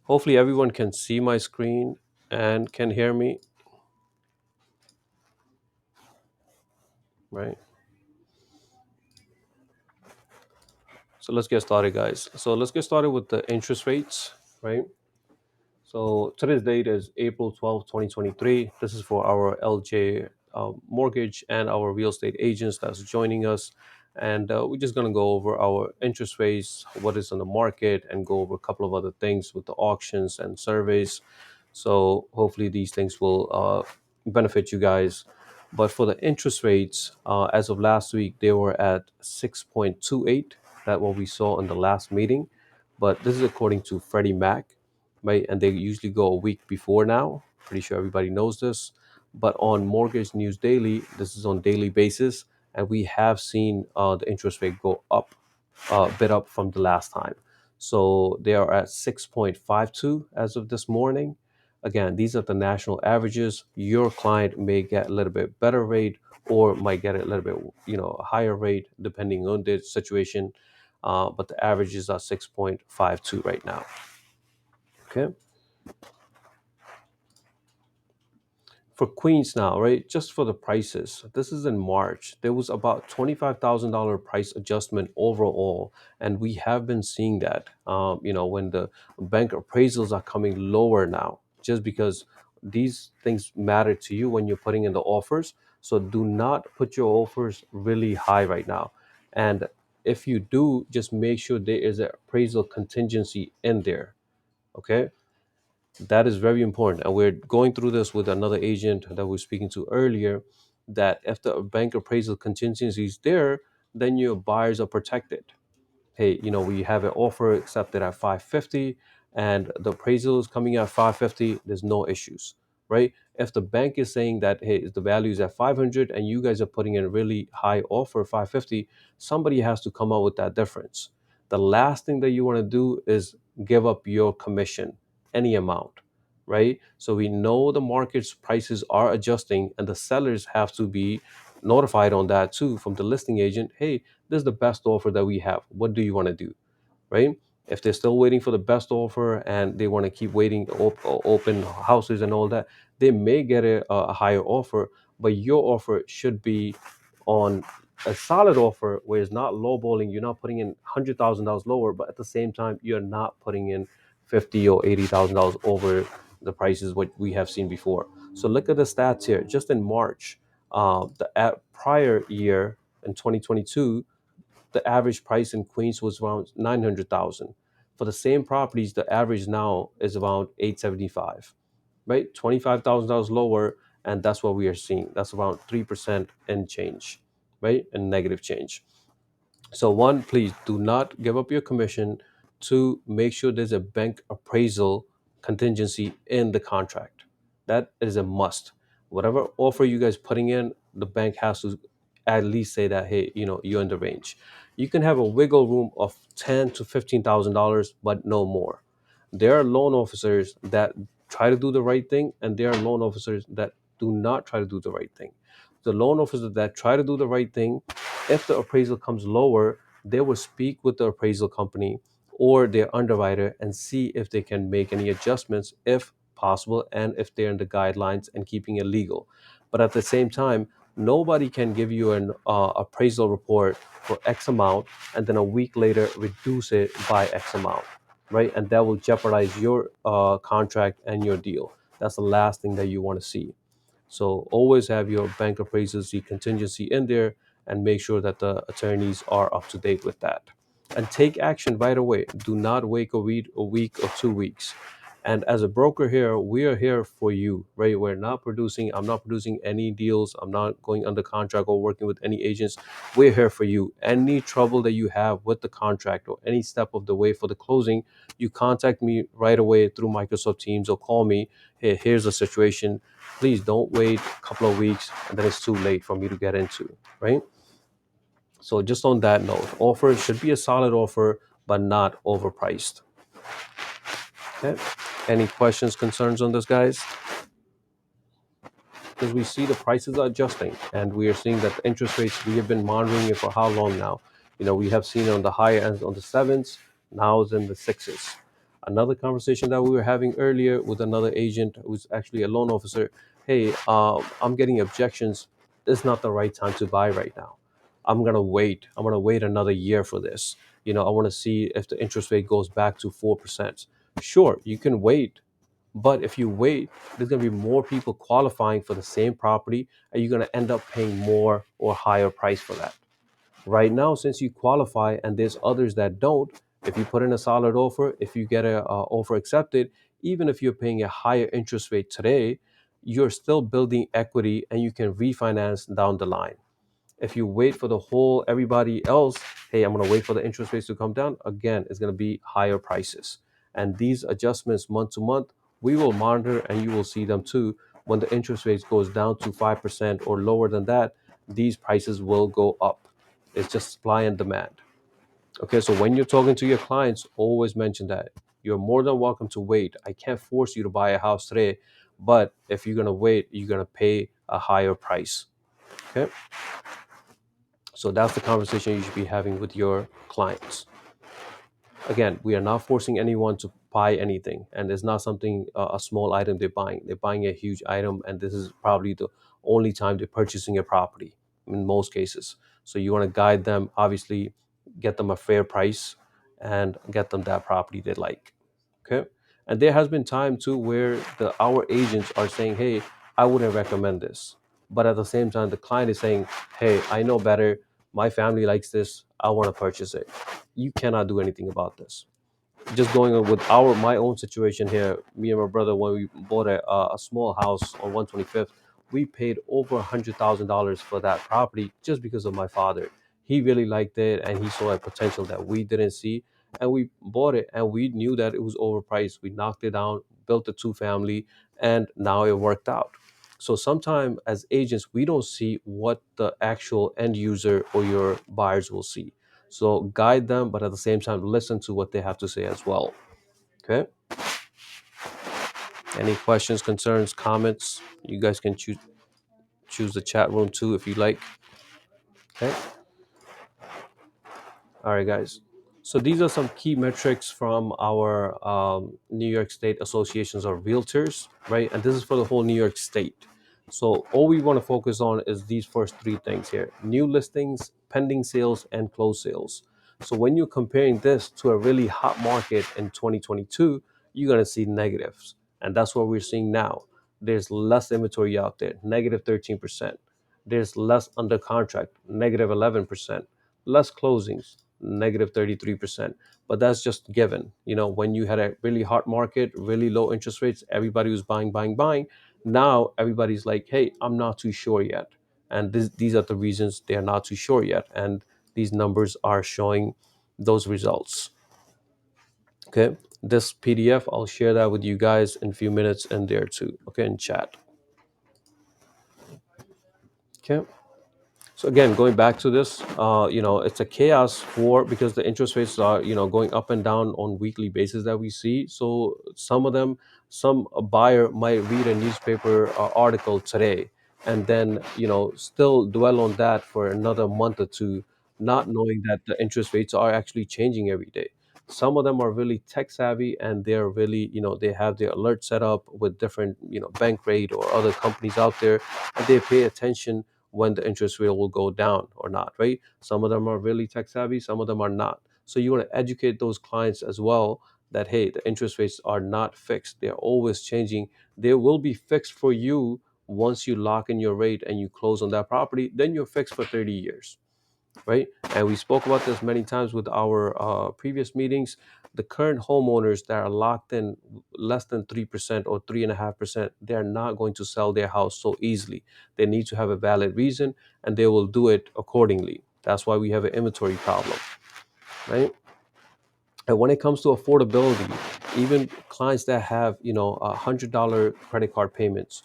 Hopefully everyone can see my screen and can hear me, right? So let's get started, guys. So let's get started with the interest rates, right? So today's date is April 12th, 2023. This is for our LJ mortgage and our real estate agents that's joining us. And we're just going to go over our interest rates, what is on the market, and go over a couple of other things with the auctions and surveys. So hopefully these things will benefit you guys. But for the interest rates, as of last week, they were at 6.28. That what we saw in the last meeting. But this is according to Freddie Mac, right? And they usually go a week before now. Pretty sure everybody knows this. But on Mortgage News Daily, this is on daily basis, and we have seen the interest rate go up a bit up from the last time. So they are at 6.52 as of this morning. Again, these are the national averages. Your client may get a little bit better rate or might get a little bit, a higher rate depending on the situation. But the averages are 6.52 right now. Okay. For Queens now, right? Just for the prices, this is in March. There was about $25,000 price adjustment overall, and we have been seeing that. When the bank appraisals are coming lower now, just because these things matter to you when you're putting in the offers. So do not put your offers really high right now, and if you do, just make sure there is an appraisal contingency in there. Okay, that is very important. And we're going through this with another agent that we were speaking to earlier, that if the bank appraisal contingency is there, then your buyers are protected. Hey, we have an offer accepted at 550 and the appraisal is coming at 550, there's no issues, right? If the bank is saying that, hey, the value is at 500 and you guys are putting in a really high offer, 550, somebody has to come out with that difference. The last thing that you want to do is give up your commission, any amount, right? So we know the market's prices are adjusting and the sellers have to be notified on that too from the listing agent. Hey, this is the best offer that we have. What do you want to do? Right? If they're still waiting for the best offer and they want to keep waiting, open houses and all that, they may get a higher offer, but your offer should be on a solid offer where it's not lowballing. You're not putting in $100,000 lower, but at the same time, you're not putting in 50 or $80,000 over the prices what we have seen before. So look at the stats here. Just in March, prior year in 2022, the average price in Queens was around 900,000. For the same properties, the average now is around 875, right? $25,000 lower, and that's what we are seeing. That's around 3% in change, right? And negative change. So one, please do not give up your commission. Two, make sure there's a bank appraisal contingency in the contract. That is a must. Whatever offer you guys putting in, the bank has to at least say that, hey, you're in the range. You can have a wiggle room of $10,000 to $15,000, but no more. There are loan officers that try to do the right thing, and there are loan officers that do not try to do the right thing. The loan officers that try to do the right thing, if the appraisal comes lower, they will speak with the appraisal company or their underwriter and see if they can make any adjustments if possible and if they're in the guidelines and keeping it legal. But at the same time, nobody can give you an appraisal report for X amount and then a week later reduce it by X amount, right? And that will jeopardize your contract and your deal. That's the last thing that you want to see. So always have your bank appraisals, the contingency in there, and make sure that the attorneys are up to date with that. And take action right away. Do not wait a week or 2 weeks. And as a broker here, we are here for you, right? I'm not producing any deals. I'm not going under contract or working with any agents. We're here for you. Any trouble that you have with the contract or any step of the way for the closing, you contact me right away through Microsoft Teams or call me. Hey, here's the situation. Please don't wait a couple of weeks and then it's too late for me to get into, right? So just on that note, offer should be a solid offer, but not overpriced. Okay. Any questions, concerns on this, guys? Because we see the prices are adjusting and we are seeing that the interest rates, we have been monitoring it for how long now? We have seen on the higher end on the sevens, now it's in the sixes. Another conversation that we were having earlier with another agent who's actually a loan officer. Hey, I'm getting objections. It's not the right time to buy right now. I'm gonna wait. I'm gonna wait another year for this. I want to see if the interest rate goes back to 4%. Sure, you can wait, but if you wait, there's going to be more people qualifying for the same property, and you're going to end up paying more or higher price for that. Right now, since you qualify and there's others that don't, if you put in a solid offer, if you get a offer accepted, even if you're paying a higher interest rate today, you're still building equity and you can refinance down the line. If you wait for the whole everybody else, hey, I'm going to wait for the interest rates to come down, again, it's going to be higher prices. And these adjustments month to month, we will monitor and you will see them too. When the interest rates goes down to 5% or lower than that, these prices will go up. It's just supply and demand. Okay, so when you're talking to your clients, always mention that you're more than welcome to wait. I can't force you to buy a house today, but if you're going to wait, you're going to pay a higher price. Okay, so that's the conversation you should be having with your clients. Again, we are not forcing anyone to buy anything, and it's not something a small item they're buying. They're buying a huge item, and this is probably the only time they're purchasing a property in most cases. So you want to guide them, obviously, get them a fair price, and get them that property they like. Okay. And there has been time too where the our agents are saying, hey, I wouldn't recommend this. But at the same time, the client is saying, hey, I know better. My family likes this. I want to purchase it. You cannot do anything about this. Just going on with our my own situation here, me and my brother, when we bought a small house on 125th, we paid over $100,000 for that property just because of my father. He really liked it and he saw a potential that we didn't see, and we bought it, and we knew that it was overpriced. We knocked it down, built a two family, and now it worked out. So sometimes as agents, we don't see what the actual end user or your buyers will see. So guide them, but at the same time, listen to what they have to say as well. Okay. Any questions, concerns, comments? You guys can choose the chat room too if you like. Okay. All right, guys. So these are some key metrics from our New York State Associations of Realtors, right? And this is for the whole New York State. So all we want to focus on is these first three things here: new listings, pending sales, and closed sales. So when you're comparing this to a really hot market in 2022, you're going to see negatives. And that's what we're seeing now. There's less inventory out there, negative 13%. There's less under contract, negative 11%. Less closings, negative 33%. But that's just given. When you had a really hot market, really low interest rates, everybody was buying, buying, buying. Now everybody's like, hey, I'm not too sure yet. And these are the reasons they are not too sure yet. And these numbers are showing those results. Okay. This PDF, I'll share that with you guys in a few minutes in there too. Okay, in chat. Okay. So again, going back to this, it's a chaos for because the interest rates are going up and down on weekly basis that we see. So some buyer might read a newspaper article today, and then still dwell on that for another month or two, not knowing that the interest rates are actually changing every day. Some of them are really tech savvy, and they're really they have their alert set up with different bank rate or other companies out there, and they pay attention when the interest rate will go down or not, right? Some of them are really tech savvy, some of them are not. So you want to educate those clients as well that, hey, the interest rates are not fixed. They're always changing. They will be fixed for you once you lock in your rate and you close on that property, then you're fixed for 30 years, right? And we spoke about this many times with our previous meetings. The current homeowners that are locked in less than 3% or 3.5%, they're not going to sell their house so easily. They need to have a valid reason, and they will do it accordingly. That's why we have an inventory problem, right? And when it comes to affordability, even clients that have $100 credit card payments,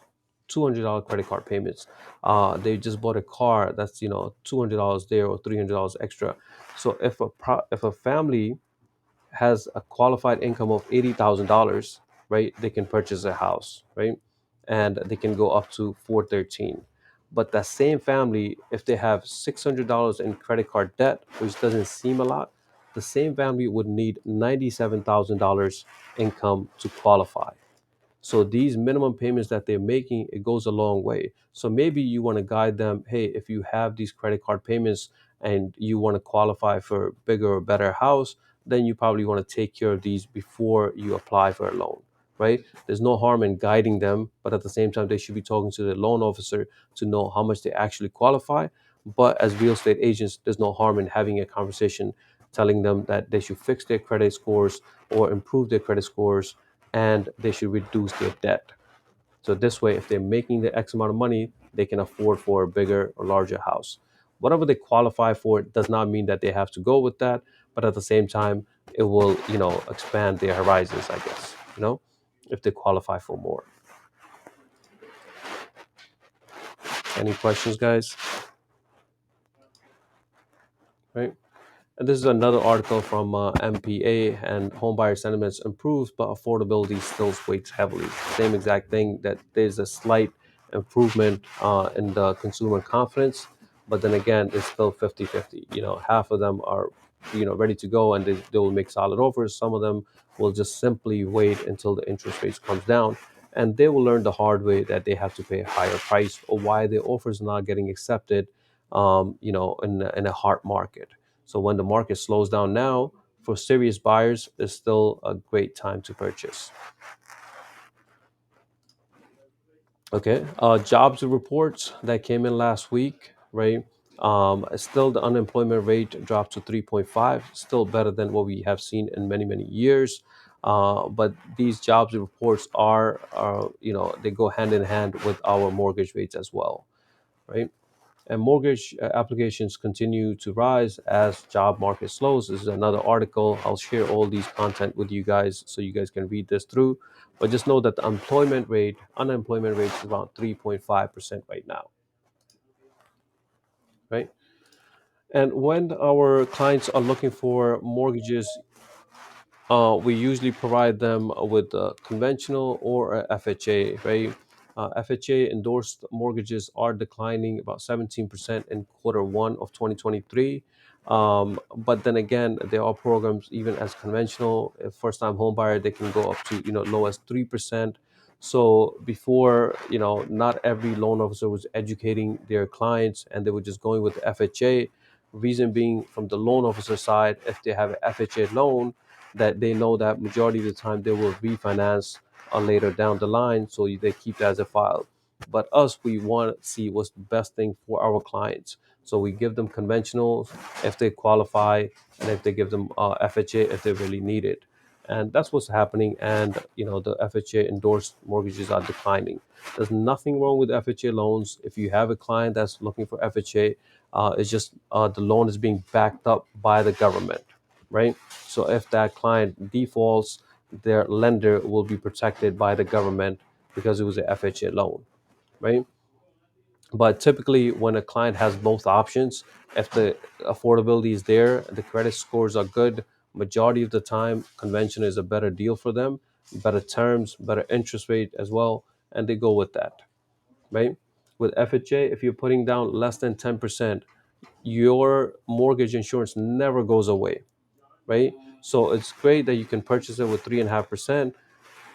$200 credit card payments, they just bought a car that's $200 there or $300 extra. So if a family has a qualified income of $80,000, right, they can purchase a house, right, and they can go up to 413. But that same family, if they have $600 in credit card debt, which doesn't seem a lot, the same family would need $97,000 income to qualify. So these minimum payments that they're making, it goes a long way. So maybe you want to guide them, hey, if you have these credit card payments and you want to qualify for a bigger or better house, then you probably want to take care of these before you apply for a loan, right? There's no harm in guiding them, but at the same time, they should be talking to the loan officer to know how much they actually qualify. But as real estate agents, there's no harm in having a conversation telling them that they should fix their credit scores or improve their credit scores, and they should reduce their debt. So this way, if they're making the X amount of money, they can afford for a bigger or larger house. Whatever they qualify for does not mean that they have to go with that, but at the same time, it will, expand their horizons, I guess, if they qualify for more. Any questions, guys? Right? And this is another article from MPA, and homebuyer sentiments improves, but affordability still weighs heavily. Same exact thing, that there's a slight improvement in the consumer confidence, but then again, it's still 50-50. Half of them are, ready to go, and they will make solid offers. Some of them will just simply wait until the interest rates comes down, and they will learn the hard way that they have to pay a higher price, or why their offers not getting accepted, in a hard market. So when the market slows down now, for serious buyers, it's still a great time to purchase. Okay, jobs reports that came in last week, right? Still, the unemployment rate dropped to 3.5, still better than what we have seen in many, many years. But these jobs reports they go hand in hand with our mortgage rates as well, right? And mortgage applications continue to rise as job market slows. This is another article. I'll share all these content with you guys so you guys can read this through. But just know that the unemployment rate is around 3.5% right now, right? And when our clients are looking for mortgages, we usually provide them with a conventional or a FHA, right? FHA endorsed mortgages are declining about 17% in quarter 1 of 2023. But then again, there are programs even as conventional. A first-time home buyer, they can go up to low as 3%. So before, not every loan officer was educating their clients, and they were just going with the FHA. Reason being, from the loan officer side, if they have an FHA loan, that they know that majority of the time they will refinance later down the line, so they keep that as a file. But us, we want to see what's the best thing for our clients, so we give them conventional if they qualify, and if they give them FHA if they really need it. And that's what's happening. And the FHA endorsed mortgages are declining. There's nothing wrong with FHA loans. If you have a client that's looking for FHA, it's just the loan is being backed up by the government, right? So if that client defaults, their lender will be protected by the government because it was a FHA loan, right? But typically, when a client has both options, if the affordability is there, the credit scores are good, majority of the time, convention is a better deal for them, better terms, better interest rate as well, and they go with that, right? With FHA, if you're putting down less than 10%, your mortgage insurance never goes away, right? So it's great that you can purchase it with 3.5%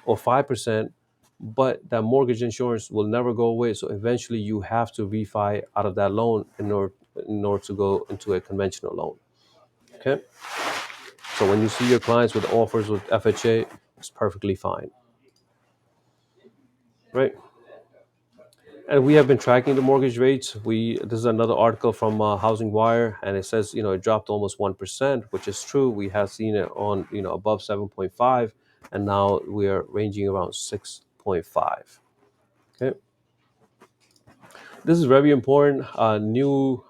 or 5%, but that mortgage insurance will never go away. So eventually you have to refi out of that loan in order to go into a conventional loan. Okay. So when you see your clients with offers with FHA, it's perfectly fine. Right. And we have been tracking the mortgage rates. This is another article from Housing Wire, and it says it dropped almost 1%, which is true. We have seen it on above 7.5, and now we are ranging around 6.5. Okay, this is very important. A new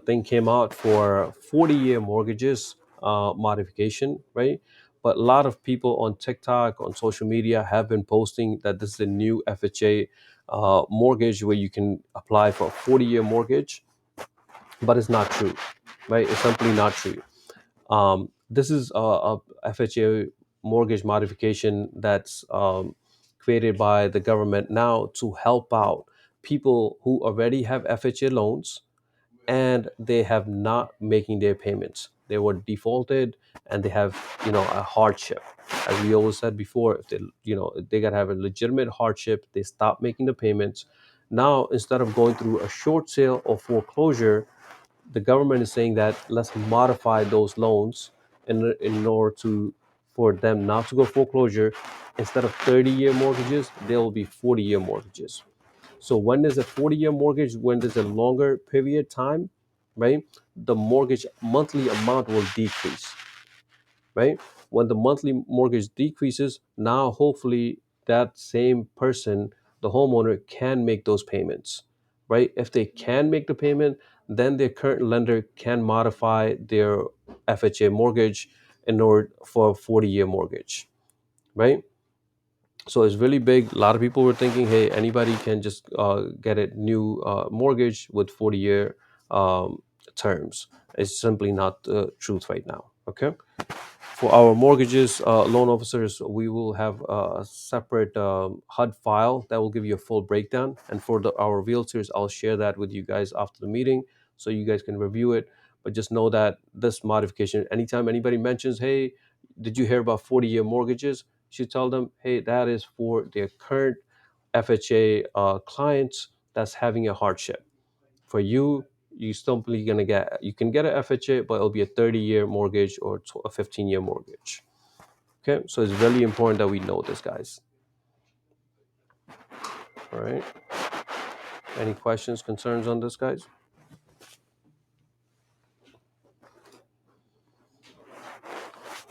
thing came out for 40-year mortgages modification, right? But a lot of people on TikTok, on social media, have been posting that this is a new FHA mortgage where you can apply for a 40-year mortgage, but it's not true, right? It's simply not true. This is a FHA mortgage modification that's created by the government now to help out people who already have FHA loans and they have not making their payments. they were defaulted and they have, a hardship. As we always said before, if they, they gotta have a legitimate hardship, they stop making the payments. Now, instead of going through a short sale or foreclosure, the government is saying that let's modify those loans in order to for them not to go foreclosure. Instead of 30-year mortgages, there will be 40-year mortgages. So when there's a 40-year mortgage, when there's a longer period time, right, the mortgage monthly amount will decrease, right? When the monthly mortgage decreases, now hopefully that same person, the homeowner, can make those payments, right? If they can make the payment, then their current lender can modify their FHA mortgage in order for a 40-year mortgage, right? So it's really big. A lot of people were thinking, hey, anybody can just get a new mortgage with 40-year terms. It's simply not the truth right now. Okay. For our mortgages, loan officers, we will have a separate HUD file that will give you a full breakdown. And for our realtors, I'll share that with you guys after the meeting so you guys can review it. But just know that this modification, anytime anybody mentions, hey, did you hear about 40-year mortgages? You should tell them, hey, that is for their current FHA clients that's having a hardship. For you, you simply gonna get, you can get a FHA, but it'll be a 30-year mortgage or a 15-year mortgage. Okay, so it's really important that we know this, guys. All right. Any questions, concerns on this, guys?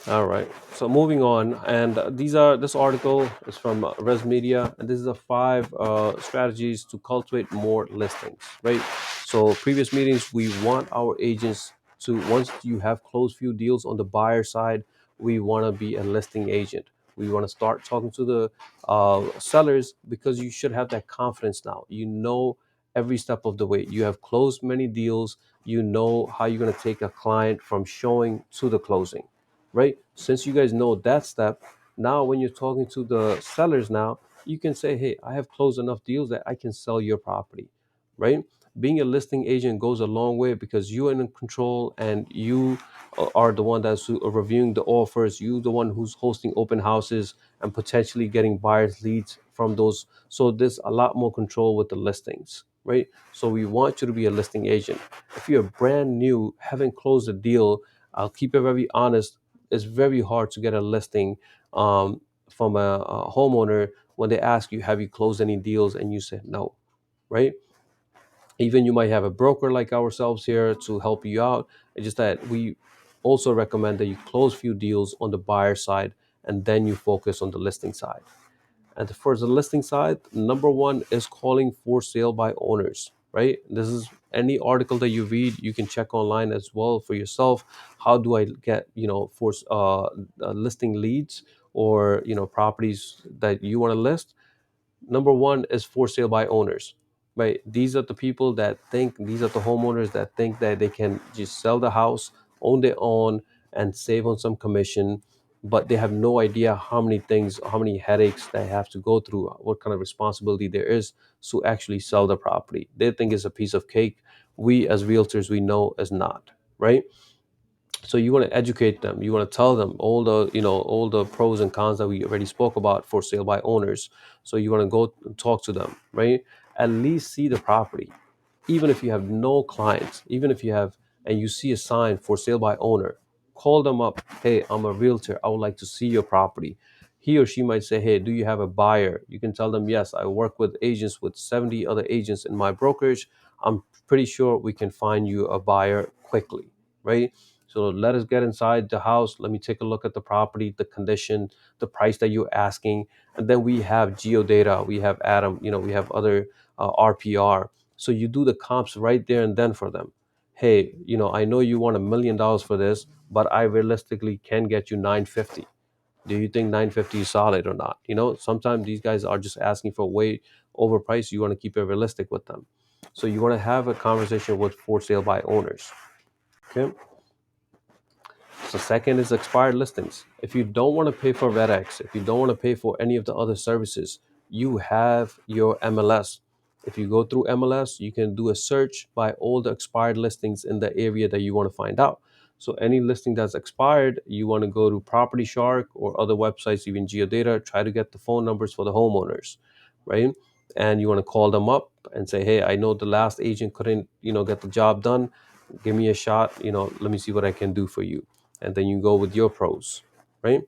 All right. So moving on, and this article is from Res Media, and this is the 5 strategies to cultivate more listings. Right. So previous meetings, we want our agents to, once you have closed few deals on the buyer side, we want to be a listing agent. We want to start talking to the sellers because you should have that confidence now. You know every step of the way. You have closed many deals. You know how you're going to take a client from showing to the closing, right? Since you guys know that step, now when you're talking to the sellers now, you can say, hey, I have closed enough deals that I can sell your property, right? Being a listing agent goes a long way because you're in control and you are the one that's reviewing the offers. You the one who's hosting open houses and potentially getting buyers leads from those. So there's a lot more control with the listings, right? So we want you to be a listing agent. If you're brand new, haven't closed a deal, I'll keep it very honest, it's very hard to get a listing from a homeowner when they ask you, have you closed any deals? And you said no, right? Even you might have a broker like ourselves here to help you out. It's just that we also recommend that you close few deals on the buyer side and then you focus on the listing side. And for the listing side, number one is calling for sale by owners, right? This is any article that you read, you can check online as well for yourself. How do I get, for listing leads or, properties that you want to list? Number one is for sale by owners, right? These are the people that think, these are the homeowners that think that they can just sell the house on their own and save on some commission, but they have no idea how many things, how many headaches they have to go through, what kind of responsibility there is to actually sell the property. They think it's a piece of cake. We as realtors, we know is not, right? So you want to educate them, you want to tell them all the, all the pros and cons that we already spoke about for sale by owners. So you want to go and talk to them, right? At least see the property. Even if you have no clients, even if you have, and you see a sign for sale by owner, call them up. Hey, I'm a realtor, I would like to see your property. He or she might say, hey, do you have a buyer? You can tell them, yes, I work with agents, with 70 other agents in my brokerage. I'm pretty sure we can find you a buyer quickly, right? So let us get inside the house. Let me take a look at the property, the condition, the price that you're asking. And then we have geodata, we have Adam, we have other RPR. So you do the comps right there and then for them. Hey, I know you want $1 million for this, but I realistically can get you 950. Do you think 950 is solid or not? Sometimes these guys are just asking for way overpriced. You want to keep it realistic with them. So you want to have a conversation with for sale by owners. Okay. So second is expired listings. If you don't want to pay for RedX, if you don't want to pay for any of the other services, you have your MLS. If you go through MLS, you can do a search by all the expired listings in the area that you want to find out. So any listing that's expired, you want to go to Property Shark or other websites, even Geodata, try to get the phone numbers for the homeowners, right? And you want to call them up and say, hey, I know the last agent couldn't, get the job done. Give me a shot, let me see what I can do for you. And then you go with your pros, right?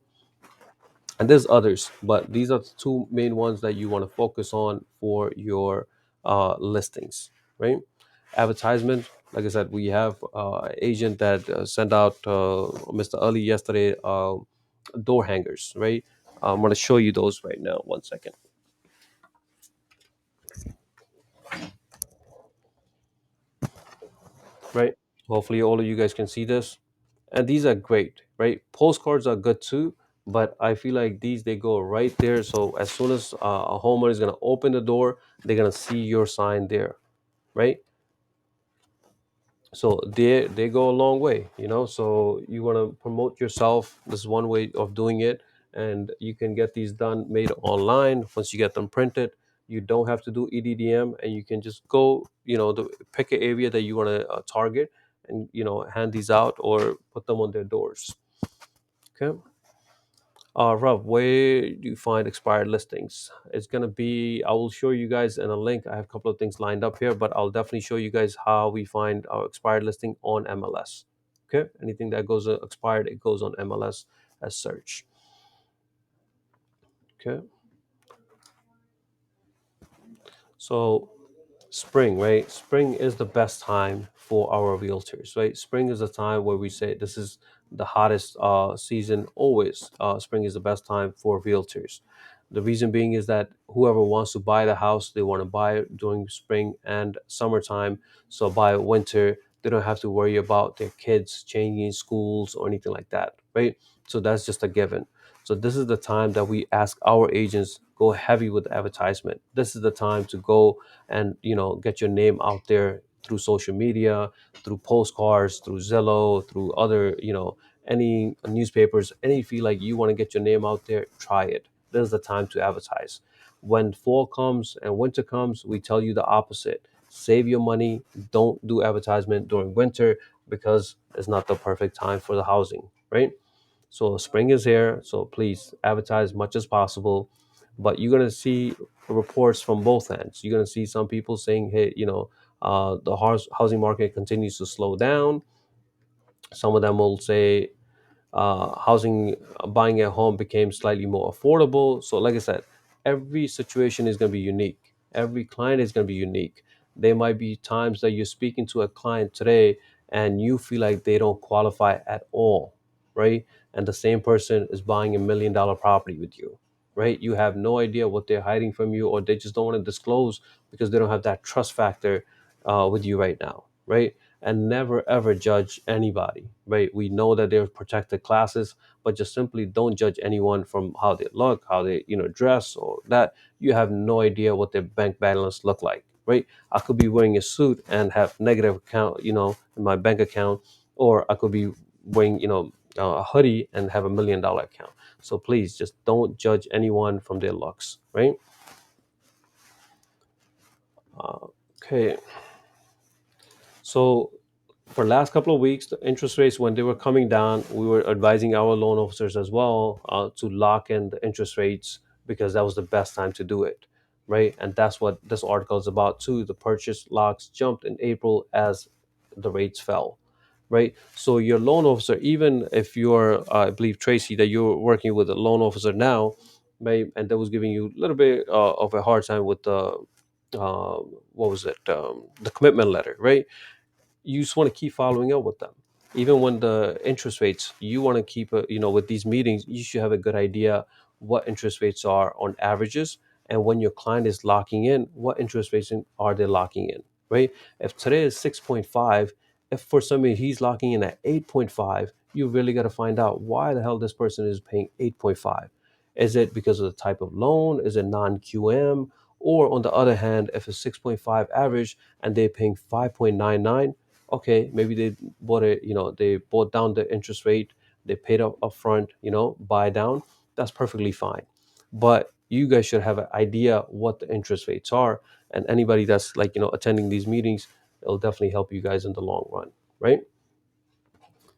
And there's others, but these are the two main ones that you want to focus on for your listings, right? Advertisement, like I said, we have agent that sent out Mr. Ali yesterday, door hangers, right? I'm going to show you those right now. One second, right? Hopefully all of you guys can see this. And these are great, right? Postcards are good too, but I feel like these, they go right there. So as soon as a homeowner is going to open the door, they're going to see your sign there, right? So they go a long way, so you want to promote yourself. This is one way of doing it. And you can get these done, made online. Once you get them printed, you don't have to do EDDM, and you can just go, pick an area that you want to target, and hand these out or put them on their doors. Okay. Rob, where do you find expired listings? It's gonna be. I will show you guys in a link. I have a couple of things lined up here, but I'll definitely show you guys how we find our expired listing on MLS. Okay, anything that goes expired, it goes on MLS as search. Okay, so spring, right? Spring is the best time for our realtors, right? Spring is the time where we say this is the hottest season always. Spring is the best time for realtors. The reason being is that whoever wants to buy the house, they want to buy it during spring and summertime. So by winter, they don't have to worry about their kids changing schools or anything like that, right? So that's just a given. So this is the time that we ask our agents go heavy with advertisement. This is the time to go and get your name out there through social media, through postcards, through Zillow, through other any newspapers. Any feel like you want to get your name out there, try it. This is the time to advertise. When fall comes and winter comes, we tell you the opposite. Save your money. Don't do advertisement during winter because it's not the perfect time for the housing, right? So spring is here, so please advertise as much as possible. But you're gonna see reports from both ends. You're gonna see some people saying, "Hey, the housing market continues to slow down." Some of them will say, housing buying a home became slightly more affordable. So like I said, every situation is going to be unique. Every client is going to be unique. There might be times that you're speaking to a client today and you feel like they don't qualify at all, right? And the same person is buying $1 million property with you, right? You have no idea what they're hiding from you, or they just don't want to disclose because they don't have that trust factor with you right now, right? And never ever judge anybody, right? We know that they're protected classes, but just simply don't judge anyone from how they look, how they dress, or that. You have no idea what their bank balance look like, right? I could be wearing a suit and have negative account, in my bank account, or I could be wearing, a hoodie and have $1 million account. So please just don't judge anyone from their looks, right? Okay, so for last couple of weeks, the interest rates, when they were coming down, we were advising our loan officers as well to lock in the interest rates because that was the best time to do it, right? And that's what this article is about too. The purchase locks jumped in April as the rates fell, right? So your loan officer, even if you're, I believe Tracy, that you're working with a loan officer now, may and that was giving you a little bit of a hard time with the what was it, the commitment letter, right? You just want to keep following up with them. Even when the interest rates, you want to keep with these meetings, you should have a good idea what interest rates are on averages. And when your client is locking in, what interest rates are they locking in, right? If today is 6.5, if for some reason he's locking in at 8.5, you really got to find out why the hell this person is paying 8.5. Is it because of the type of loan? Is it non-QM? Or on the other hand, if it's 6.5 average and they're paying 5.99, okay, maybe they bought it, they bought down the interest rate, they paid up upfront, buy down. That's perfectly fine. But you guys should have an idea what the interest rates are. And anybody that's like, attending these meetings, it'll definitely help you guys in the long run, right?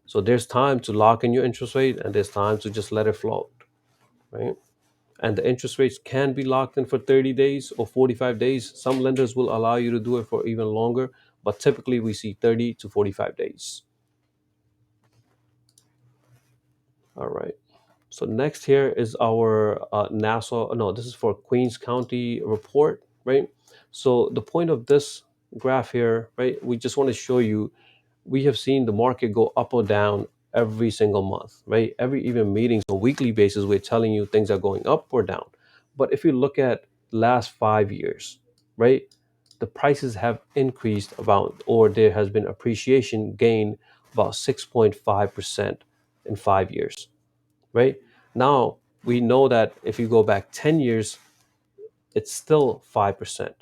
So there's time to lock in your interest rate, and there's time to just let it float, right? And the interest rates can be locked in for 30 days or 45 days. Some lenders will allow you to do it for even longer, but typically we see 30 to 45 days. All right. So next here is our Nassau. No, this is for Queens County report, right? So the point of this graph here, right? We just want to show you we have seen the market go up or down every single month, right? Every even meetings on a weekly basis, we're telling you things are going up or down. But if you look at last 5 years, right, the prices have increased about, or there has been appreciation gain about 6.5% in 5 years, right? Now we know that if you go back 10 years, it's still 5%.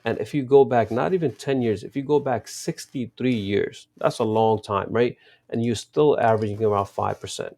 And if you go back not even 10 years, if you go back 63 years, that's a long time, right? And you're still averaging around 5%,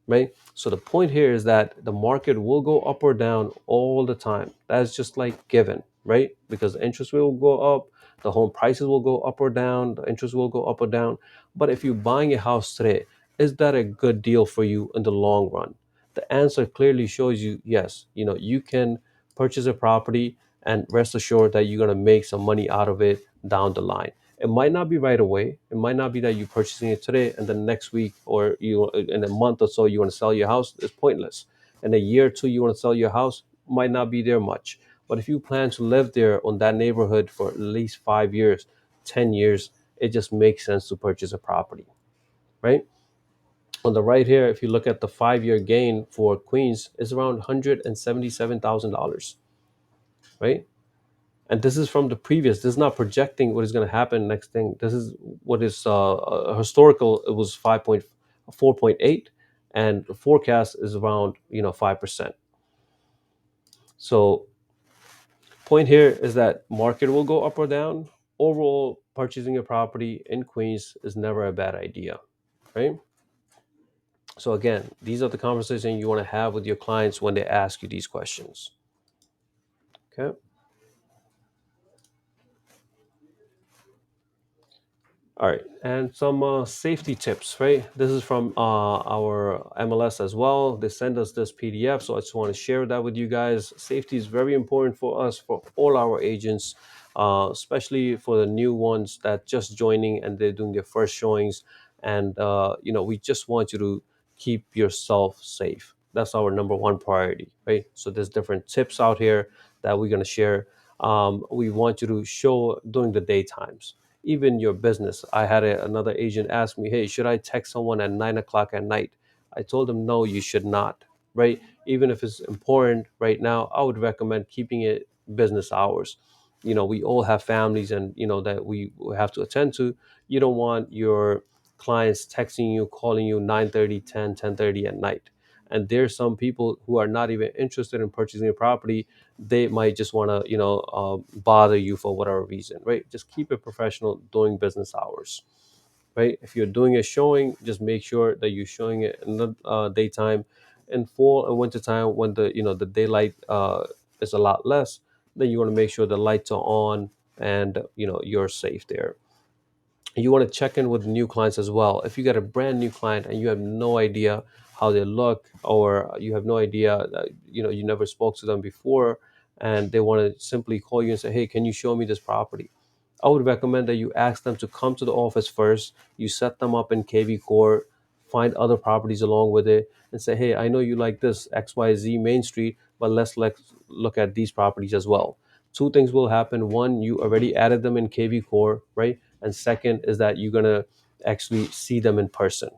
right? So the point here is that the market will go up or down all the time. That's just like given, right? Because the interest rate will go up, the home prices will go up or down, the interest will go up or down. But if you're buying a house today, is that a good deal for you in the long run? The answer clearly shows you yes. You can purchase a property and rest assured that you're going to make some money out of it down the line. It might not be right away. It might not be that you're purchasing it today and then next week or you in a month or so you want to sell your house. It's pointless. In a year or two you want to sell your house, might not be there much. But if you plan to live there on that neighborhood for at least 5 years, 10 years, it just makes sense to purchase a property, right? On the right here, if you look at the 5 year gain for Queens, is around $177,000, right? And this is from the previous. This is not projecting what is going to happen next thing. This is what is historical. It was 4.8, and the forecast is around 5%. So point here is that market will go up or down. Overall, purchasing a property in Queens is never a bad idea, right? So again, these are the conversations you want to have with your clients when they ask you these questions. Okay. All right, and some safety tips, right? This is from our MLS as well. They send us this PDF, so I just want to share that with you guys. Safety is very important for us, for all our agents, especially for the new ones that just joining and they're doing their first showings. And we just want you to keep yourself safe. That's our number one priority, right? So there's different tips out here that we're gonna share. We want you to show during the daytimes, even your business. I had another agent ask me, hey, should I text someone at 9 o'clock at night? I told him, no, you should not, right? Even if it's important right now, I would recommend keeping it business hours. We all have families and, that we have to attend to. You don't want your clients texting you, calling you 9:30, 10, 10:30 at night. And there's some people who are not even interested in purchasing a property. They might just want to bother you for whatever reason, right? Just keep it professional during business hours, right? If you're doing a showing, just make sure that you're showing it in the daytime. In fall and winter time, when the daylight is a lot less, then you want to make sure the lights are on and you're safe there. You want to check in with new clients as well. If you get a brand new client and you have no idea how they look, or you have no idea that, you never spoke to them before, and they want to simply call you and say, hey, can you show me this property? I would recommend that you ask them to come to the office first. You set them up in KV Core, find other properties along with it, and say, hey, I know you like this XYZ Main Street, but let's look at these properties as well. Two things will happen. One, you already added them in KV Core, right? And second is that you're gonna actually see them in person,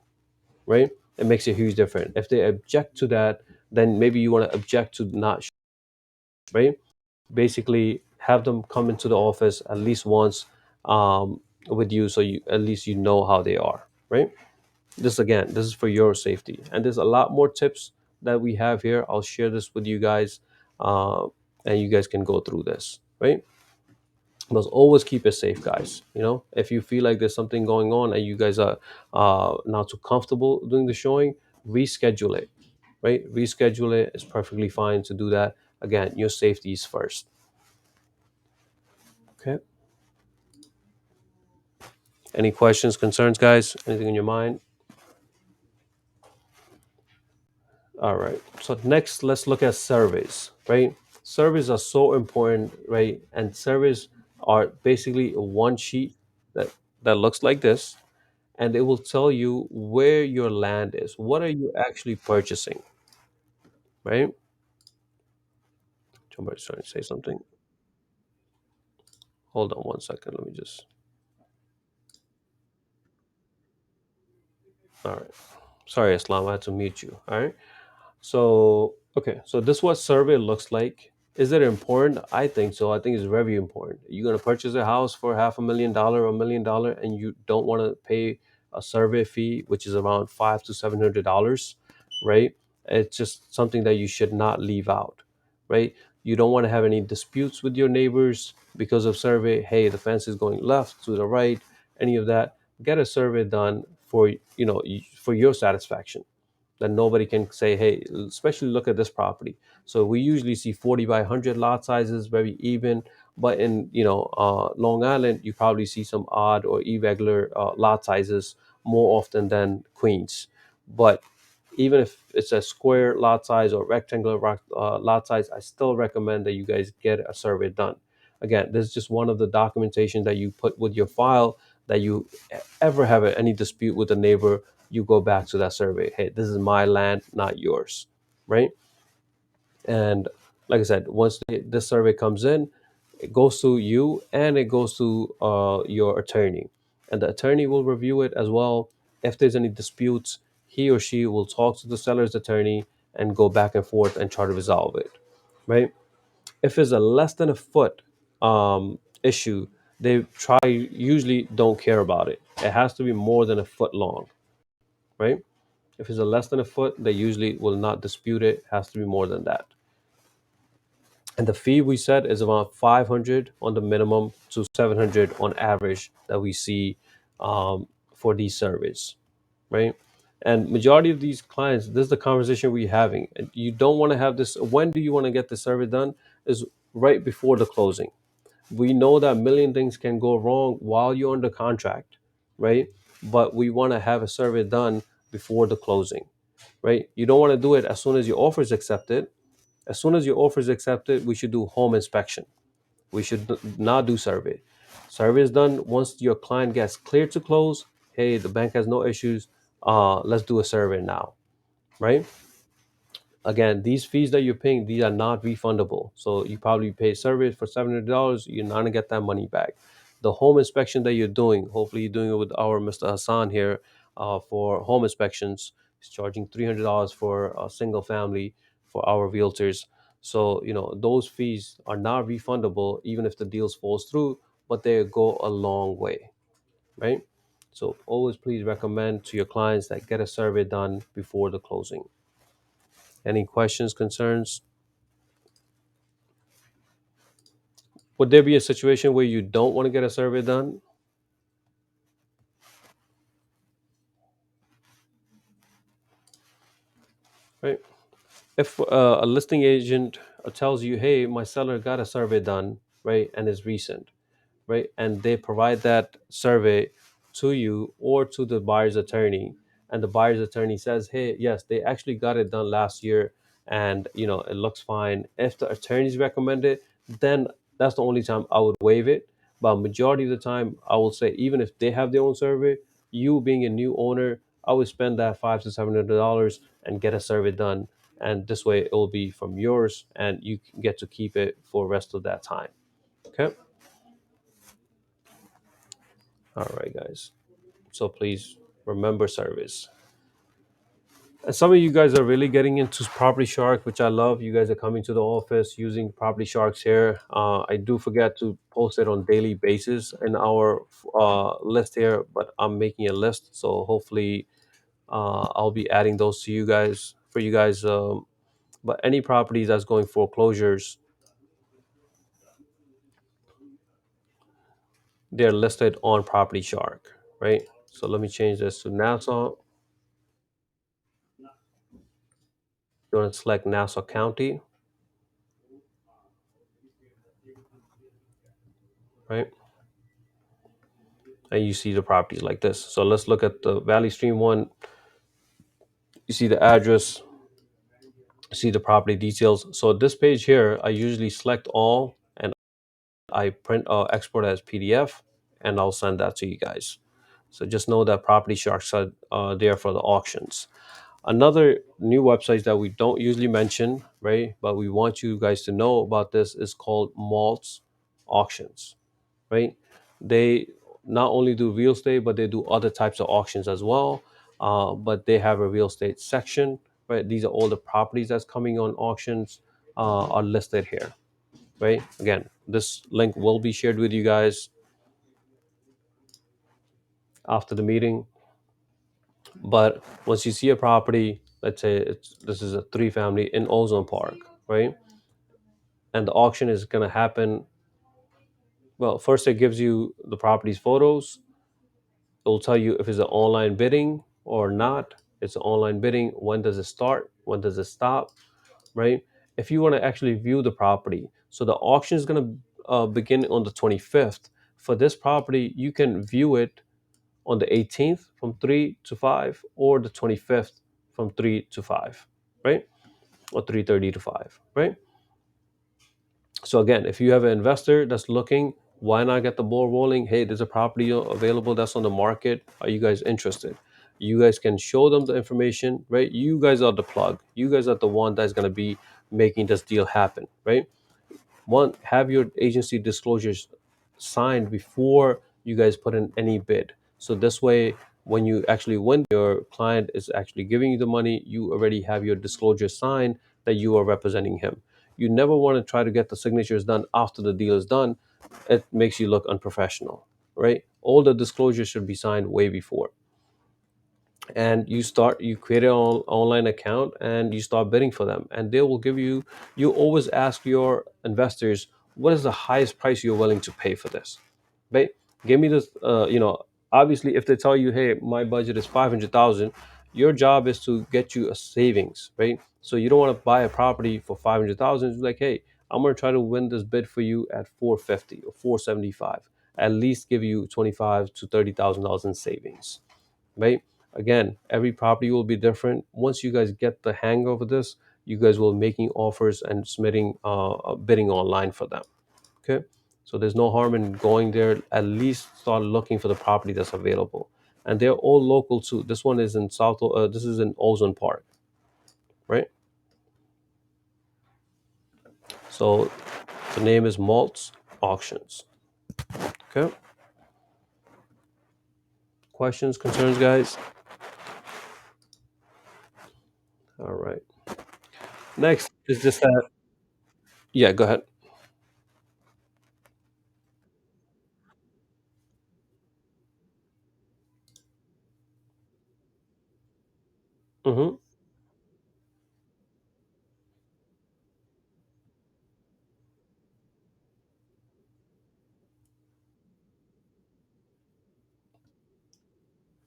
right? It makes a huge difference. If they object to that, then maybe you want to object to not, right? Basically, have them come into the office at least once with you, so you at least know how they are, right? This is for your safety, and there's a lot more tips that we have here. I'll share this with you guys, uh, and you guys can go through this, right? But always keep it safe, guys. If you feel like there's something going on and you guys are not too comfortable doing the showing, reschedule it, right? Reschedule it. It's perfectly fine to do that. Again, your safety is first. Okay. Any questions, concerns, guys? Anything in your mind? All right. So next, let's look at surveys, right? Surveys are so important, right? And surveys are basically a one sheet that looks like this, and it will tell you where your land is. What are you actually purchasing, right? Somebody's trying to say something. Hold on one second. Let me just. All right. Sorry, Islam. I had to mute you. All right. So, okay, so this what survey looks like. Is it important? I think so. I think it's very important. You're gonna purchase a house for $500,000 or $1 million, and you don't want to pay a survey fee, which is around $500 to $700, right? It's just something that you should not leave out, right? You don't want to have any disputes with your neighbors because of survey. Hey, the fence is going left to the right, any of that. Get a survey done for for your satisfaction, that nobody can say, hey, especially look at this property. So we usually see 40 by 100 lot sizes, very even. But in Long Island, you probably see some odd or irregular lot sizes more often than Queens. But even if it's a square lot size or rectangular lot size, I still recommend that you guys get a survey done. Again, this is just one of the documentation that you put with your file, that you ever have any dispute with a neighbor, you go back to that survey. Hey, this is my land, not yours, right? And like I said, once this survey comes in, it goes to you and it goes to your attorney, and the attorney will review it as well. If there's any disputes, he or she will talk to the seller's attorney and go back and forth and try to resolve it, right? If it's a less than a foot issue, they try usually don't care about it. It has to be more than a foot long, right? If it's a less than a foot, they usually will not dispute it. It has to be more than that. And the fee we said is around 500 on the minimum to 700 on average that we see for these surveys, right? And majority of these clients, this is the conversation we're having. And you don't want to have this. When do you want to get the survey done? Is right before the closing. We know that a million things can go wrong while you're under contract, right? But we want to have a survey done before the closing, right? You don't want to do it as soon as your offer is accepted. As soon as your offer is accepted, we should do home inspection. We should not do survey. Survey is done once your client gets cleared to close. Hey, the bank has no issues. Let's do a survey now, right? Again, these fees that you're paying, these are not refundable. So you probably pay service for $700, you're not gonna get that money back. The home inspection that you're doing, hopefully you're doing it with our Mr. Hassan here, for home inspections. He's charging $300 for a single family for our realtors. So those fees are not refundable even if the deals falls through, but they go a long way, right? So always please recommend to your clients that get a survey done before the closing. Any questions, concerns? Would there be a situation where you don't want to get a survey done? Right. If a listing agent tells you, hey, my seller got a survey done, right, and is recent, right, and they provide that survey to you or to the buyer's attorney, and the buyer's attorney says, hey, yes, they actually got it done last year, and it looks fine. If the attorneys recommend it, then that's the only time I would waive it. But majority of the time, I will say, even if they have their own survey, you being a new owner, I would spend that $500 to $700 and get a survey done, and this way it will be from yours and you can get to keep it for the rest of that time. Okay. All right, guys. So please remember service. And some of you guys are really getting into Property Shark, which I love. You guys are coming to the office using Property Sharks here. I do forget to post it on daily basis in our list here, but I'm making a list, so hopefully I'll be adding those to you guys for you guys. But any properties that's going foreclosures, they're listed on Property Shark, right? So let me change this to Nassau. You want to select Nassau County, right? and you see the properties like this. So let's look at the Valley Stream one. You see the address, see the property details. So this page here, I usually select all and I print export as PDF, and I'll send that to you guys. So just know that Property Sharks are there for the auctions. Another new website that we don't usually mention, right? But we want you guys to know about this is called Maltz Auctions, right? They not only do real estate, but they do other types of auctions as well. But they have a real estate section, right? These are all the properties that's coming on auctions are listed here, right? Again, this link will be shared with you guys after the meeting. But once you see a property, let's say this is a three family in Ozone Park, right? And the auction is going to happen. Well, first it gives you the property's photos. It'll tell you if it's an online bidding or not. It's an online bidding. When does it start? When does it stop? Right? If you want to actually view the property, so the auction is going to begin on the 25th. For this property, you can view it on the 18th from 3 to 5 or the 25th from 3 to 5, right? Or 3:30 to 5, right? So again, if you have an investor that's looking, why not get the ball rolling? Hey, there's a property available that's on the market. Are you guys interested? You guys can show them the information, right? You guys are the plug. You guys are the one that's going to be making this deal happen, right? One, have your agency disclosures signed before you guys put in any bid. So this way, when you actually win, your client is actually giving you the money, you already have your disclosure signed that you are representing him. You never want to try to get the signatures done after the deal is done. It makes you look unprofessional, right? All the disclosures should be signed way before. And you create an online account and you start bidding for them, and they will give you. You always ask your investors, what is the highest price you're willing to pay for this, right? Give me this. Obviously if they tell you, hey, my budget is 500,000, your job is to get you a savings, right? So you don't want to buy a property for 500,000. It's like, hey, I'm going to try to win this bid for you at 450 or 475, at least give you 25 to $30,000 in savings, right? Again, every property will be different. Once you guys get the hang of this, you guys will making offers and submitting bidding online for them. Okay, so there's no harm in going there. At least start looking for the property that's available, and they're all local too. This one is in South. This is in Ozone Park, right? So the name is Maltz Auctions. Okay, questions, concerns, guys? All right. Next is just that. Yeah, go ahead. Hmm.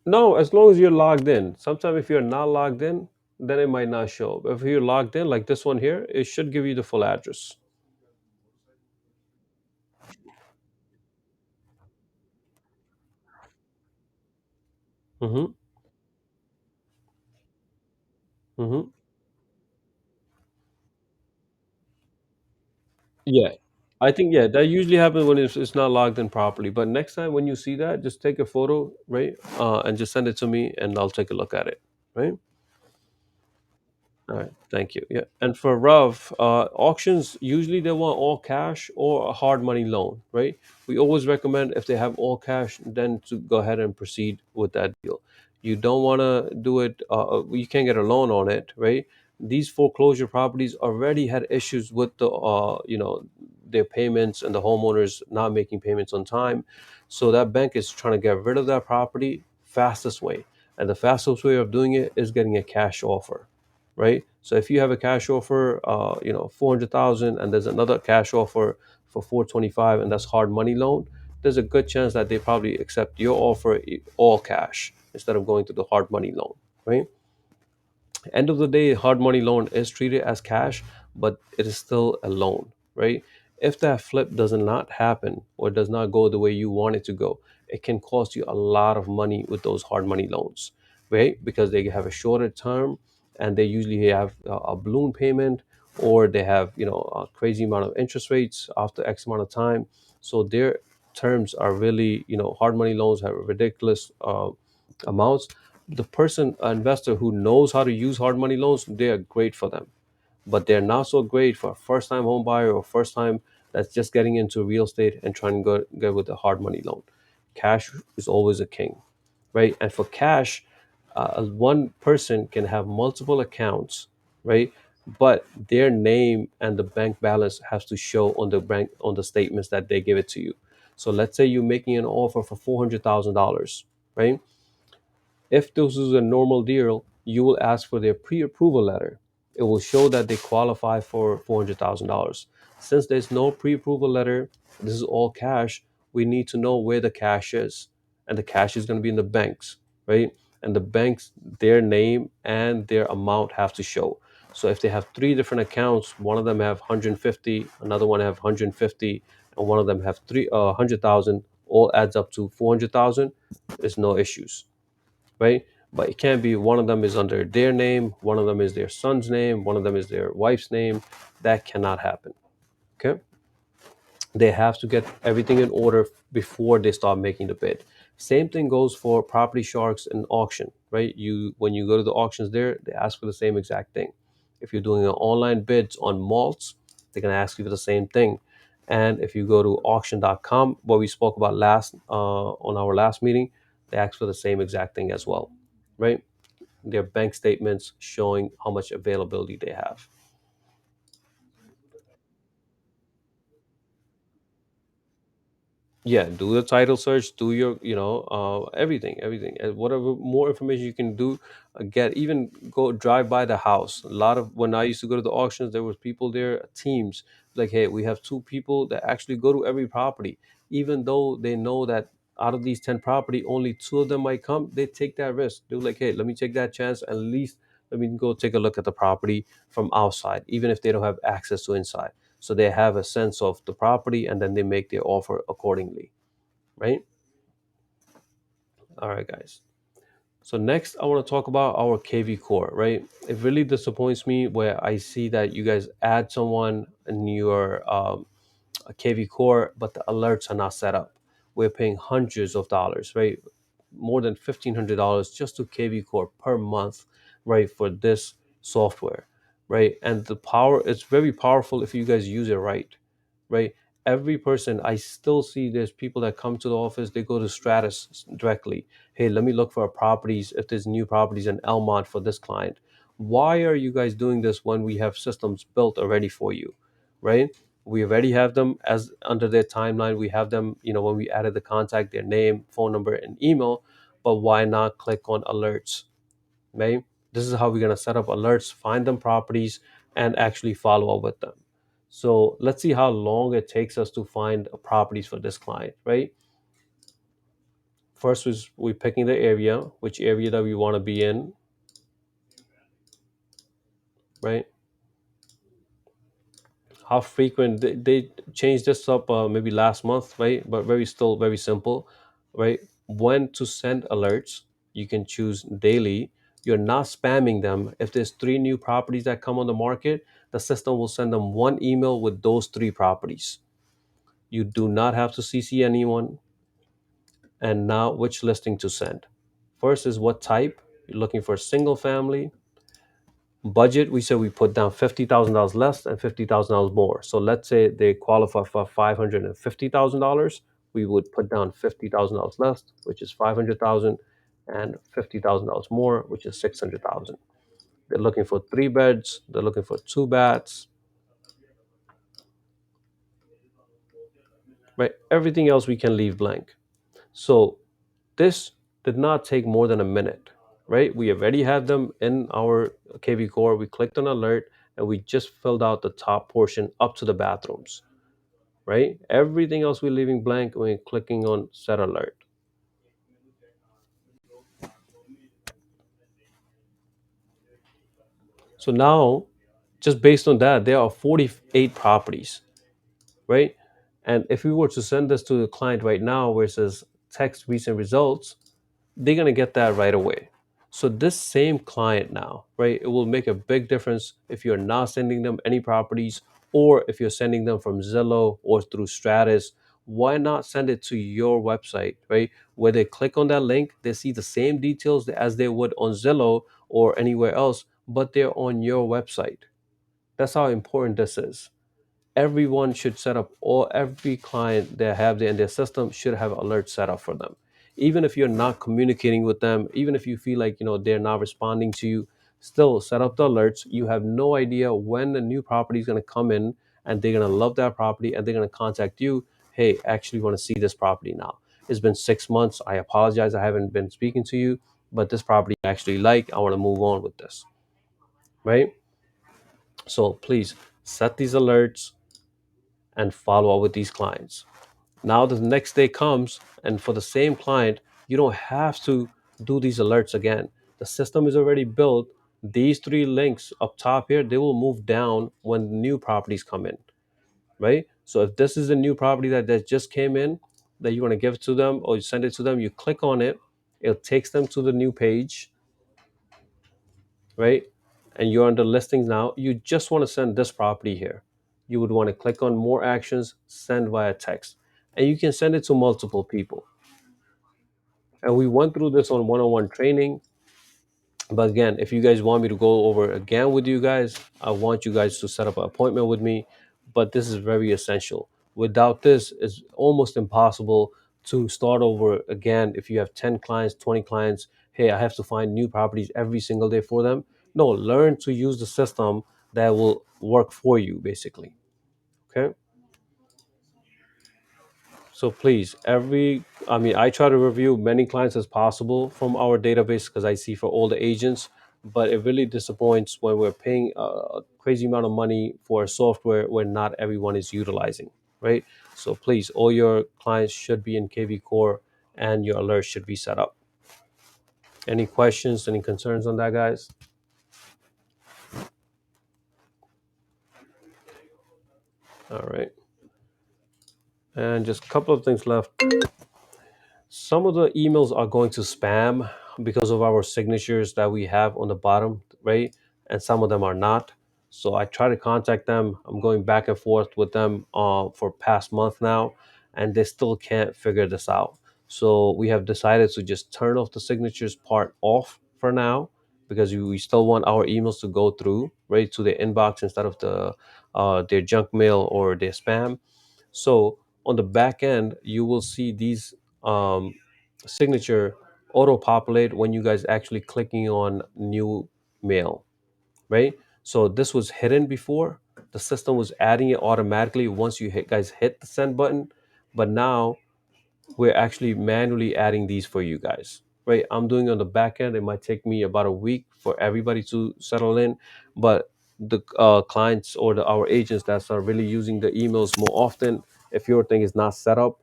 No, as long as you're logged in. Sometimes if you're not logged in, then it might not show. But if you're logged in, like this one here, it should give you the full address. Mm-hmm. Mm-hmm. Yeah. I think, yeah, that usually happens when it's not logged in properly. But next time when you see that, just take a photo, right? And just send it to me and I'll take a look at it. Right? All right, thank you. Yeah, and for Rav, auctions usually they want all cash or a hard money loan, right? We always recommend if they have all cash, then to go ahead and proceed with that deal. You don't want to do it. You can't get a loan on it, right? These foreclosure properties already had issues with the, their payments and the homeowners not making payments on time. So that bank is trying to get rid of that property fastest way, and the fastest way of doing it is getting a cash offer, right? So if you have a cash offer, 400,000, and there's another cash offer for 425, and that's hard money loan, there's a good chance that they probably accept your offer all cash instead of going to the hard money loan, right? End of the day, hard money loan is treated as cash, but it is still a loan, right? If that flip does not happen or does not go the way you want it to go, it can cost you a lot of money with those hard money loans, right? Because they have a shorter term, and they usually have a balloon payment, or they have, a crazy amount of interest rates after X amount of time. So their terms are really, hard money loans have ridiculous amounts. The person, investor who knows how to use hard money loans, they are great for them, but they're not so great for a first time home buyer or first time that's just getting into real estate and trying to get with a hard money loan. Cash is always a king, right? And for cash, one person can have multiple accounts, right? But their name and the bank balance has to show on the bank on the statements that they give it to you. So let's say you're making an offer for $400,000, right? If this is a normal deal, you will ask for their pre-approval letter. It will show that they qualify for $400,000. Since there's no pre-approval letter, this is all cash. We need to know where the cash is, and the cash is going to be in the banks, right? And the banks, their name and their amount have to show. So if they have three different accounts, one of them have 150, another one have 150, and one of them have 100,000, all adds up to 400,000. There's no issues, right? But it can't be one of them is under their name, one of them is their son's name, one of them is their wife's name. That cannot happen. Okay, they have to get everything in order before they start making the bid. Same thing goes for property sharks and auction, right? You when you go to the auctions there, they ask for the same exact thing. If you're doing an online bids on malts, they're gonna ask you for the same thing. And if you go to auction.com, what we spoke about last on our last meeting, they ask for the same exact thing as well, right? Their bank statements showing how much availability they have. Yeah, do the title search, do your, everything, and whatever more information you can do, get, even go drive by the house. A lot of, when I used to go to the auctions, there was people there, teams, like, hey, we have two people that actually go to every property, even though they know that out of these 10 property only two of them might come. They take that risk. They're like, hey, let me take that chance, at least let me go take a look at the property from outside, even if they don't have access to inside, so they have a sense of the property, and then they make their offer accordingly, right? All right, guys. So next, I want to talk about our KV Core, right? It really disappoints me where I see that you guys add someone in your KV Core, but the alerts are not set up. We're paying hundreds of dollars, right? More than $1,500 just to KV Core per month, right? For this software, right? And the power, it's very powerful if you guys use it right, right? Every person, I still see there's people that come to the office, they go to Stratus directly. Hey, let me look for properties, if there's new properties in Elmont for this client. Why are you guys doing this when we have systems built already for you, right? We already have them as under their timeline. We have them, when we added the contact, their name, phone number, and email. But why not click on alerts, right? This is how we're going to set up alerts, find them properties, and actually follow up with them. So let's see how long it takes us to find properties for this client, right? First is we're picking the area, which area that we want to be in, right? How frequent, they changed this up maybe last month, right? But still very simple, right? When to send alerts, you can choose daily. You're not spamming them. If there's three new properties that come on the market, the system will send them one email with those three properties. You do not have to CC anyone. And now, which listing to send? First is what type. You're looking for a single family. Budget, we said we put down $50,000 less and $50,000 more. So let's say they qualify for $550,000. We would put down $50,000 less, which is 500,000, and $50,000 more, which is 600,000. They're looking for three beds. They're looking for two baths, right? Everything else we can leave blank. So this did not take more than a minute, right? We already had them in our KV Core. We clicked on alert, and we just filled out the top portion up to the bathrooms, right? Everything else we're leaving blank. We're clicking on set alert. So now, just based on that, there are 48 properties, right? And if we were to send this to the client right now, where it says text recent results, they're going to get that right away. So this same client now, right, it will make a big difference if you're not sending them any properties, or if you're sending them from Zillow or through Stratus. Why not send it to your website, right? Where they click on that link, they see the same details as they would on Zillow or anywhere else, but they're on your website. That's how important this is. Everyone should set up, or every client they have in their system should have alerts set up for them. Even if you're not communicating with them, even if you feel like they're not responding to you, still set up the alerts. You have no idea when the new property is going to come in, and they're going to love that property and they're going to contact you. Hey, actually want to see this property now. It's been 6 months. I apologize, I haven't been speaking to you, but this property I actually like. I want to move on with this, right? So please set these alerts and follow up with these clients. Now the next day comes, and for the same client, you don't have to do these alerts again. The system is already built. These three links up top here, they will move down when new properties come in, right? So if this is a new property that just came in, that you want to give it to them or you send it to them, you click on it, it takes them to the new page, right? And you're under listings now. You just want to send this property here. You would want to click on more actions, send via text, and you can send it to multiple people. And we went through this on one-on-one training. But again, if you guys want me to go over again with you guys, I want you guys to set up an appointment with me. But this is very essential. Without this, it's almost impossible to start over again. If you have 10 clients, 20 clients, hey, I have to find new properties every single day for them. No, learn to use the system that will work for you, basically. Okay. So please, I try to review many clients as possible from our database because I see for all the agents, but it really disappoints when we're paying a crazy amount of money for a software where not everyone is utilizing, right? So please, all your clients should be in KV Core and your alerts should be set up. Any questions, any concerns on that, guys? All right. And just a couple of things left. Some of the emails are going to spam because of our signatures that we have on the bottom, right? And some of them are not. So I try to contact them. I'm going back and forth with them for past month now, and they still can't figure this out. So we have decided to just turn off the signatures part off for now, because we still want our emails to go through right to their inbox instead of their junk mail or their spam. So on the back end, you will see these um, signature auto populate when you guys actually clicking on new mail, right? So this was hidden before. The system was adding it automatically once you guys hit the send button, but now we're actually manually adding these for you guys, right? I'm doing on the back end. It might take me about a week for everybody to settle in, but the clients or our agents that are really using the emails more often, if your thing is not set up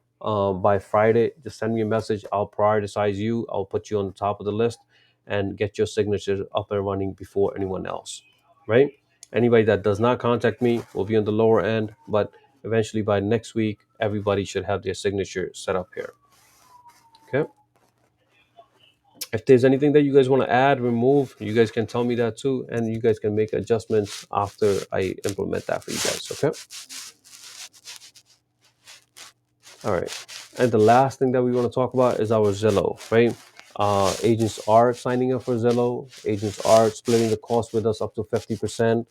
by Friday, just send me a message. I'll prioritize you. I'll put you on the top of the list and get your signature up and running before anyone else, right? Anybody that does not contact me will be on the lower end, but eventually by next week, everybody should have their signature set up here. Okay. If there's anything that you guys want to add, remove, you guys can tell me that too, and you guys can make adjustments after I implement that for you guys. Okay. All right. And the last thing that we want to talk about is our Zillow, right? Agents are signing up for Zillow. Agents are splitting the cost with us up to 50%.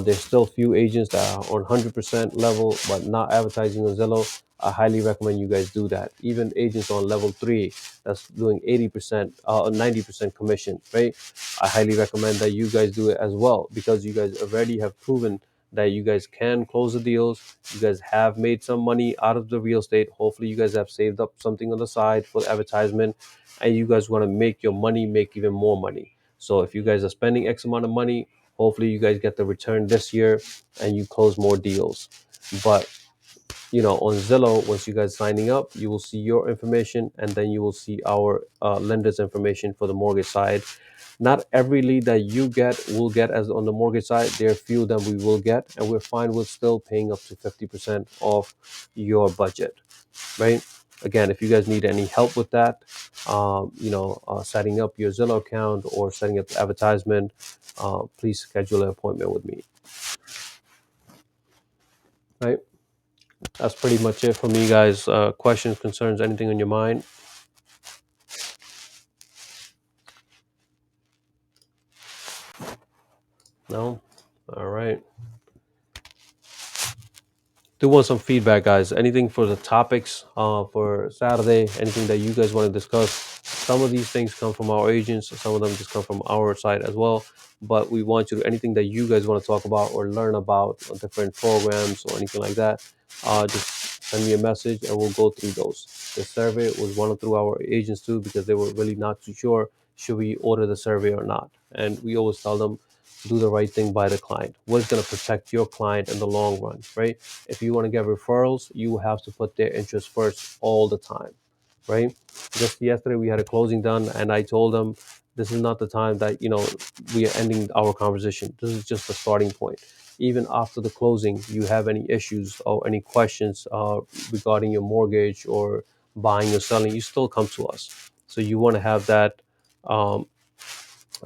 There's still few agents that are on 100% level, but not advertising on Zillow. I highly recommend you guys do that. Even agents on level 3 that's doing 80%, 90% commission, right? I highly recommend that you guys do it as well, because you guys already have proven that you guys can close the deals. You guys have made some money out of the real estate. Hopefully, you guys have saved up something on the side for advertisement, and you guys want to make your money make even more money. So, if you guys are spending X amount of money, hopefully, you guys get the return this year and you close more deals. But on Zillow, once you guys signing up, you will see your information, and then you will see our lender's information for the mortgage side. Not every lead that you get will get as on the mortgage side. There are few that we will get, and we're fine with still paying up to 50% off your budget, right? Again, if you guys need any help with that, setting up your Zillow account or setting up the advertisement, please schedule an appointment with me. Right? That's pretty much it for me, guys. Questions, concerns, anything on your mind? No? All right. Do want some feedback, guys. Anything for the topics for Saturday? Anything that you guys want to discuss? Some of these things come from our agents. Some of them just come from our side as well. But we want you to anything that you guys want to talk about or learn about on different programs or anything like that. Just send me a message and we'll go through those. The survey was run through our agents too because they were really not too sure should we order the survey or not. And we always tell them do the right thing by the client. What's going to protect your client in the long run, right? If you want to get referrals, you have to put their interest first all the time, right? Just yesterday we had a closing done, and I told them this is not the time that we are ending our conversation. This is just the starting point. Even after the closing, you have any issues or any questions regarding your mortgage or buying or selling, you still come to us. So you want to have that um,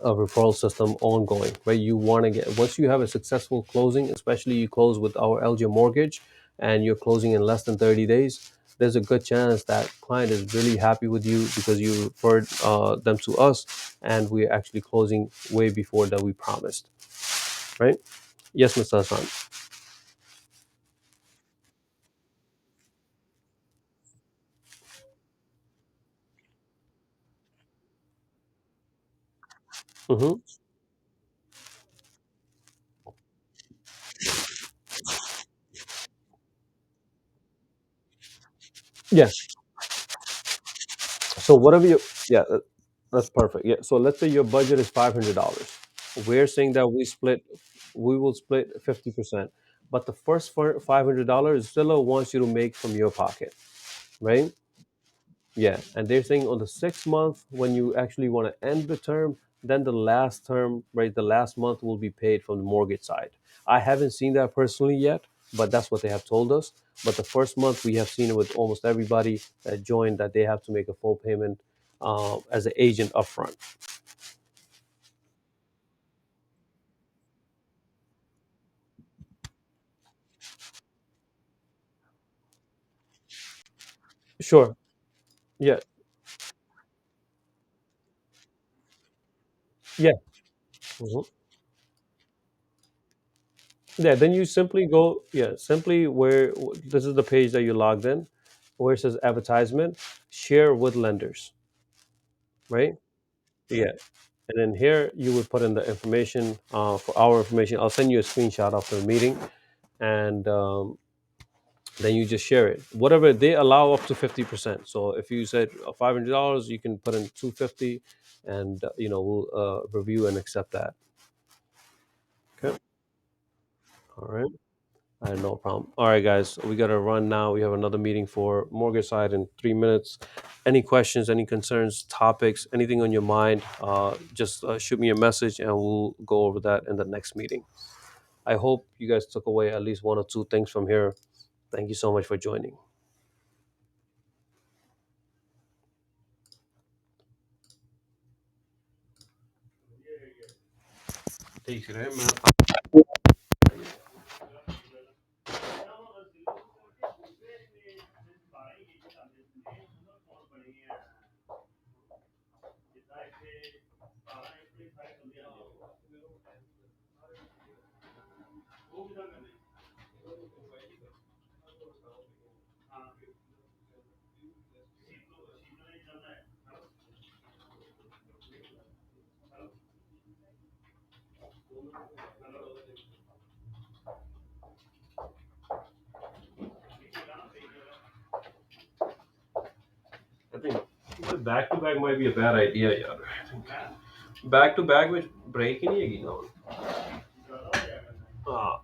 a referral system ongoing, right? You want to get once you have a successful closing, especially you close with our LG mortgage and you're closing in less than 30 days, there's a good chance that client is really happy with you because you referred them to us and we're actually closing way before that we promised, right? Yes, Mr. Hassan. Mm-hmm. Yes. So whatever you, yeah, that's perfect. Yeah. So let's say your budget is $500. We're saying that we will split 50%. But the first $500 Zillow wants you to make from your pocket, right? Yeah. And they're saying on the 6 month, when you actually want to end the term, then the last term, right? The last month will be paid from the mortgage side. I haven't seen that personally yet, but that's what they have told us. But the first month, we have seen it with almost everybody that joined that they have to make a full payment as an agent upfront. Sure. Yeah. Yeah. Mhm. Yeah, then you simply go, yeah, simply where this is the page that you logged in, where it says advertisement, share with lenders, right? Yeah. And then here you would put in the information for our information. I'll send you a screenshot of the meeting, and then you just share it. Whatever they allow up to 50%. So if you said $500, you can put in 250, and we'll review and accept that. Okay. All right. No problem. All right, guys, we got to run now. We have another meeting for mortgage side in 3 minutes. Any questions, any concerns, topics, anything on your mind, just shoot me a message and we'll go over that in the next meeting. I hope you guys took away at least one or two things from here. Thank you so much for joining. ठीक है मैं I think back to back might be a bad idea, यार. Back to back with break ही नहीं है ना. हाँ